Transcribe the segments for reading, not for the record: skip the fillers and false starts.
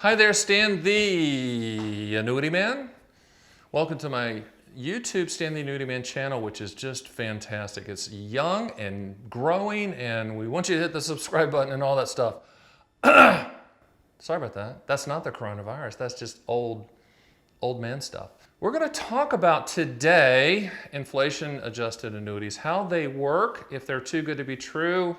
Hi there, Stan the Annuity Man. Welcome to my YouTube Stan the Annuity Man channel, which is just fantastic. It's young and growing, and we want you to hit the subscribe button and all that stuff. Sorry about that. That's not the coronavirus. That's just old man stuff. We're going to talk about today inflation-adjusted annuities, how they work, if they're too good to be true,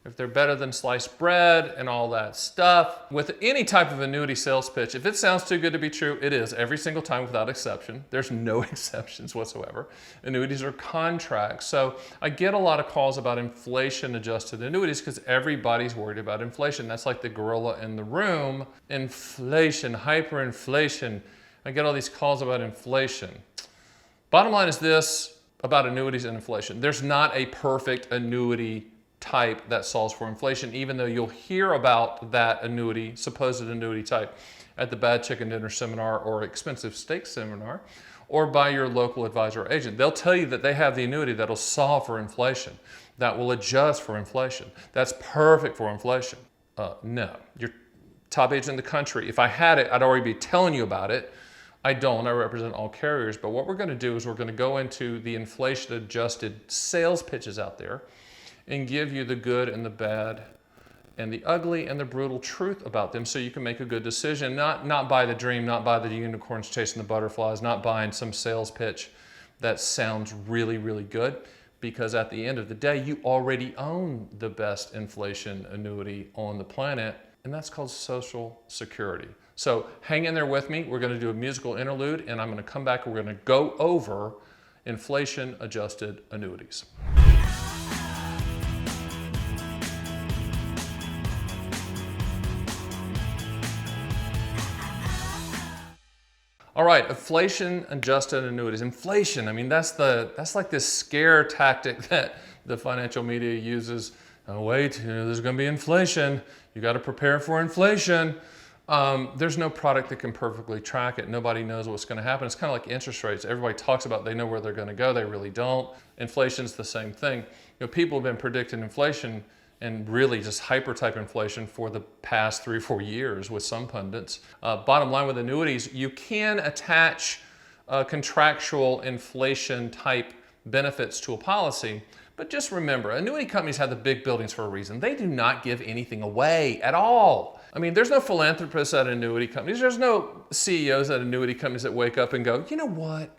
if they're better than sliced bread and all that stuff. With any type of annuity sales pitch, if it sounds too good to be true, it is every single time without exception. There's no exceptions whatsoever. Annuities are contracts. So I get a lot of calls about inflation-adjusted annuities because everybody's worried about inflation. That's like the gorilla in the room. Inflation, hyperinflation. I get all these calls about inflation. Bottom line is this about annuities and inflation. There's not a perfect annuity type that solves for inflation, even though you'll hear about that annuity, supposed annuity type, at the Bad Chicken Dinner seminar or Expensive Steak seminar, or by your local advisor or agent. They'll tell you that they have the annuity that'll solve for inflation, that will adjust for inflation, that's perfect for inflation. No, your top agent in the country, if I had it, I'd already be telling you about it. I don't, I represent all carriers, but what we're gonna do is we're gonna go into the inflation-adjusted sales pitches out there and give you the good and the bad and the ugly and the brutal truth about them so you can make a good decision, not buy the dream, not buy the unicorns chasing the butterflies, not buying some sales pitch that sounds really, really good, because at the end of the day, you already own the best inflation annuity on the planet, and that's called Social Security. So hang in there with me. We're going to do a musical interlude, and I'm going to come back and we're going to go over inflation-adjusted annuities. All right, inflation-adjusted annuities. Inflation, I mean, that's like this scare tactic that the financial media uses. Oh, wait, there's going to be inflation. You got to prepare for inflation. There's no product that can perfectly track it. Nobody knows what's going to happen. It's kind of like interest rates. Everybody talks about they know where they're going to go. They really don't. Inflation's the same thing. You know, people have been predicting inflation and really just hyper-type inflation for the past 3 or 4 years with some pundits. Bottom line with annuities, you can attach contractual inflation-type benefits to a policy, but just remember, annuity companies have the big buildings for a reason. They do not give anything away at all. I mean, there's no philanthropists at annuity companies. There's no CEOs at annuity companies that wake up and go, you know what?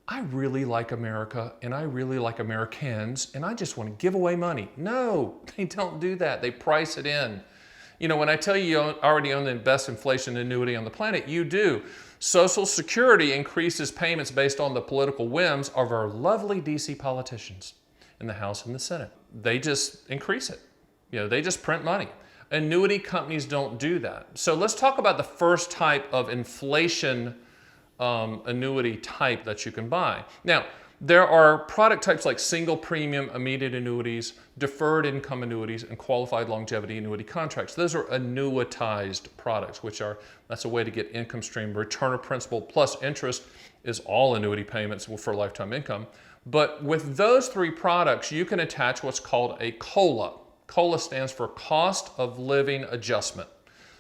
I really like America and I really like Americans and I just want to give away money. No, they don't do that. They price it in. You know, when I tell you you already own the best inflation annuity on the planet, you do. Social Security increases payments based on the political whims of our lovely DC politicians in the House and the Senate. They just increase it. You know, they just print money. Annuity companies don't do that. So let's talk about the first type of inflation annuity type that you can buy. Now, there are product types like single premium immediate annuities, deferred income annuities, and qualified longevity annuity contracts. Those are annuitized products, that's a way to get income stream. Return of principal plus interest is all annuity payments for lifetime income. But with those 3 products, you can attach what's called a COLA. COLA stands for Cost of Living Adjustment.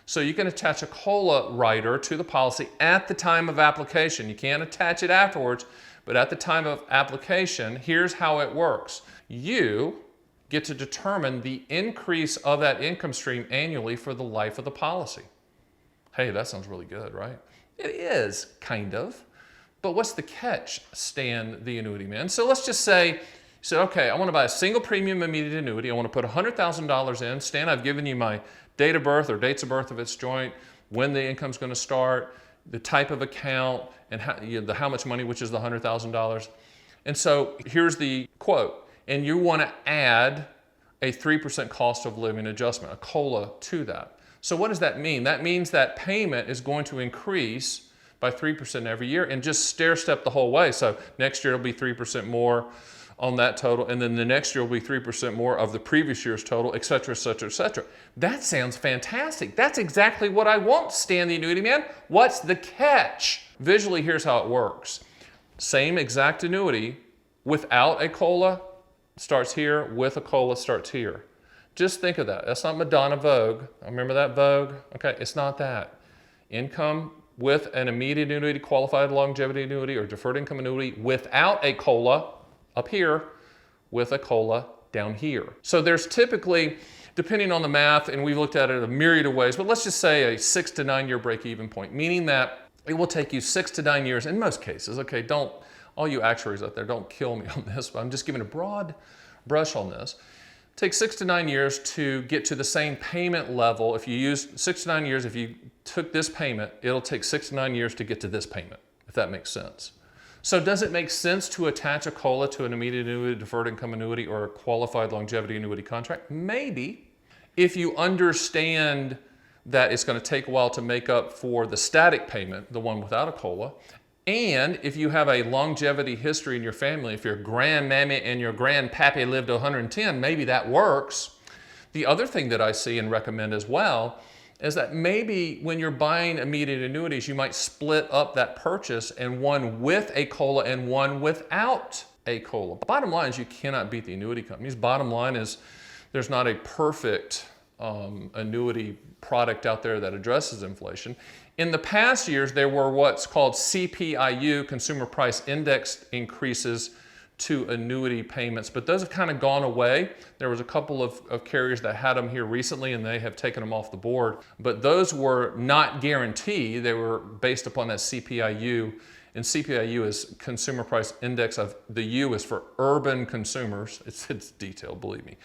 So you can attach a COLA rider to the policy at the time of application. You can't attach it afterwards, but at the time of application, here's how it works. You get to determine the increase of that income stream annually for the life of the policy. Hey, that sounds really good, right? It is, kind of. But what's the catch, Stan the Annuity Man? So let's just say, you said, okay, I want to buy a single premium immediate annuity. I want to put $100,000 in. Stan, I've given you my date of birth or dates of birth of its joint, when the income's going to start, the type of account, and how much money, which is the $100,000. And so here's the quote. And you want to add a 3% cost of living adjustment, a COLA, to that. So what does that mean? That means that payment is going to increase by 3% every year and just stair step the whole way. So next year it'll be 3% more on that total, and then the next year will be 3% more of the previous year's total, et cetera, et cetera, et cetera. That sounds fantastic. That's exactly what I want, Stan the Annuity Man. What's the catch? Visually, here's how it works. Same exact annuity without a COLA starts here, with a COLA starts here. Just think of that. That's not Madonna Vogue. I remember that Vogue? Okay, it's not that. income with an immediate annuity, qualified longevity annuity, or deferred income annuity without a COLA up here with a COLA down here. So there's typically, depending on the math, and we've looked at it a myriad of ways, but let's just say a 6 to 9 year break-even point, meaning that it will take you 6 to 9 years in most cases. Okay, don't, all you actuaries out there, don't kill me on this, but I'm just giving a broad brush on this. It takes 6 to 9 years to get to the same payment level. If you use 6 to 9 years, if you took this payment, it'll take 6 to 9 years to get to this payment, if that makes sense. So does it make sense to attach a COLA to an immediate annuity, deferred income annuity, or a qualified longevity annuity contract? Maybe, if you understand that it's going to take a while to make up for the static payment, the one without a COLA, and if you have a longevity history in your family, if your grandmammy and your grandpappy lived to 110, maybe that works. The other thing that I see and recommend as well is that maybe when you're buying immediate annuities, you might split up that purchase and one with a COLA and one without a COLA. Bottom line is you cannot beat the annuity companies. Bottom line is there's not a perfect annuity product out there that addresses inflation. In the past years, there were what's called CPIU, Consumer Price Index increases to annuity payments, but those have kind of gone away. There was a couple of carriers that had them here recently and they have taken them off the board, but those were not guaranteed. They were based upon that CPIU, and CPIU is Consumer Price Index of, the U is for urban consumers. It's detailed, believe me.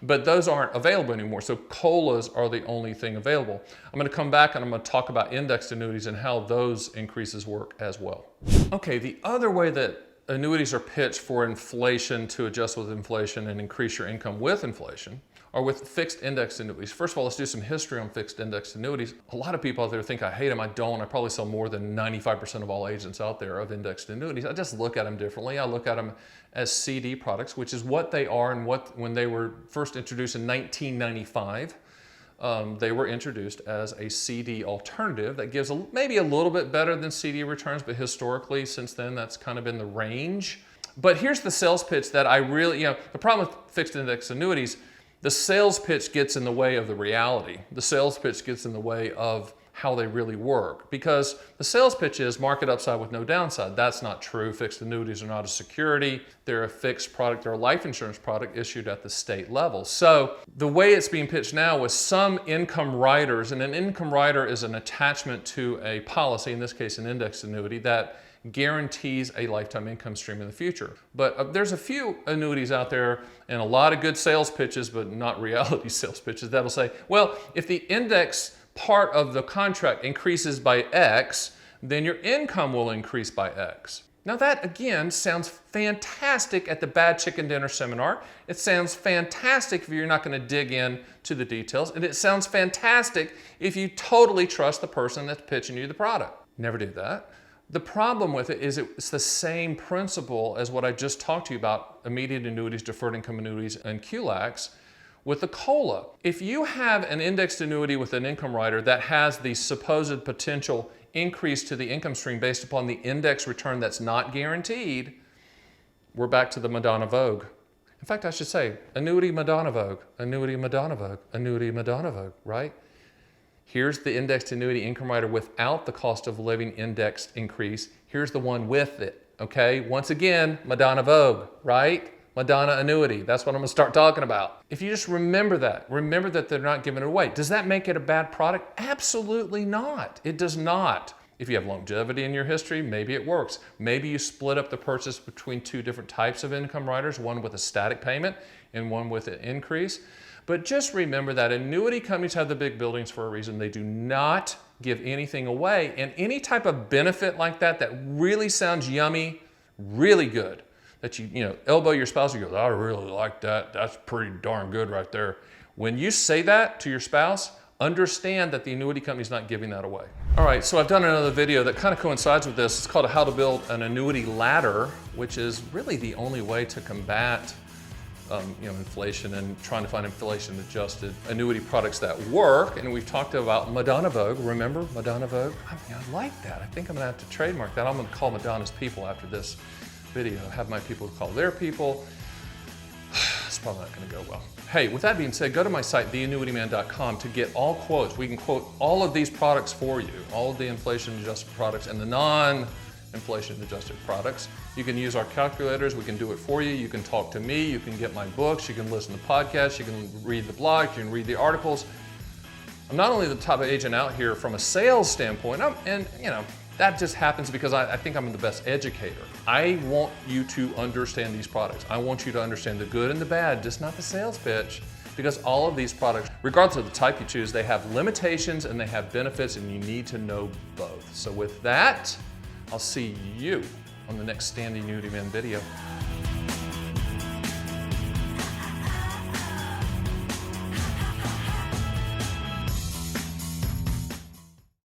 But those aren't available anymore. So COLAs are the only thing available. I'm gonna come back and I'm gonna talk about indexed annuities and how those increases work as well. Okay, the other way that annuities are pitched for inflation, to adjust with inflation and increase your income with inflation, are with fixed index annuities. First of all, let's do some history on fixed index annuities. A lot of people out there think I hate them. I don't. I probably sell more than 95% of all agents out there of indexed annuities. I just look at them differently. I look at them as CD products, which is what they are, and when they were first introduced in 1995, they were introduced as a CD alternative that gives maybe a little bit better than CD returns, but historically, since then, that's kind of been the range. But here's the sales pitch that I really, the problem with fixed index annuities, the sales pitch gets in the way of the reality. The sales pitch gets in the way of how they really work, because the sales pitch is market upside with no downside. That's not true. Fixed annuities are not a security. They're a fixed product. They're a life insurance product issued at the state level. So the way it's being pitched now with some income riders, and an income rider is an attachment to a policy, in this case an indexed annuity, that guarantees a lifetime income stream in the future. But there's a few annuities out there and a lot of good sales pitches, but not reality sales pitches, that'll say, well, if the index part of the contract increases by X, then your income will increase by X. Now that, again, sounds fantastic at the Bad Chicken Dinner seminar. It sounds fantastic if you're not going to dig in to the details. And it sounds fantastic if you totally trust the person that's pitching you the product. Never do that. The problem with it is it's the same principle as what I just talked to you about, immediate annuities, deferred income annuities, and QLACs with the COLA. If you have an indexed annuity with an income rider that has the supposed potential increase to the income stream based upon the index return that's not guaranteed, we're back to the Madonna Vogue. In fact, I should say, annuity Madonna Vogue, annuity Madonna Vogue, annuity Madonna Vogue, right? Here's the indexed annuity income rider without the cost of living index increase. Here's the one with it, okay? Once again, Madonna Vogue, right? Madonna annuity, that's what I'm gonna start talking about. If you just remember that they're not giving it away. Does that make it a bad product? Absolutely not, it does not. If you have longevity in your history, maybe it works. Maybe you split up the purchase between two different types of income riders, one with a static payment and one with an increase. But just remember that annuity companies have the big buildings for a reason. They do not give anything away. And any type of benefit like that that really sounds yummy, really good, that you elbow your spouse and go, I really like that. That's pretty darn good right there. When you say that to your spouse, understand that the annuity company's not giving that away. All right, so I've done another video that kind of coincides with this. It's called How to Build an Annuity Ladder, which is really the only way to combat inflation and trying to find inflation-adjusted annuity products that work. And we've talked about Madonna Vogue. Remember Madonna Vogue? I like that. I think I'm gonna have to trademark that. I'm gonna call Madonna's people after this video. Have my people call their people. it's probably not gonna go well. Hey, with that being said, go to my site, theannuityman.com, to get all quotes. We can quote all of these products for you, all of the inflation-adjusted products and the non-inflation-adjusted products. You can use our calculators, we can do it for you. You can talk to me, you can get my books, you can listen to podcasts, you can read the blog, you can read the articles. I'm not only the top agent out here from a sales standpoint, and you know, that just happens because I think I'm the best educator. I want you to understand these products. I want you to understand the good and the bad, just not the sales pitch. Because all of these products, regardless of the type you choose, they have limitations and they have benefits, and you need to know both. So with that, I'll see you on the next Stan the Annuity Man video.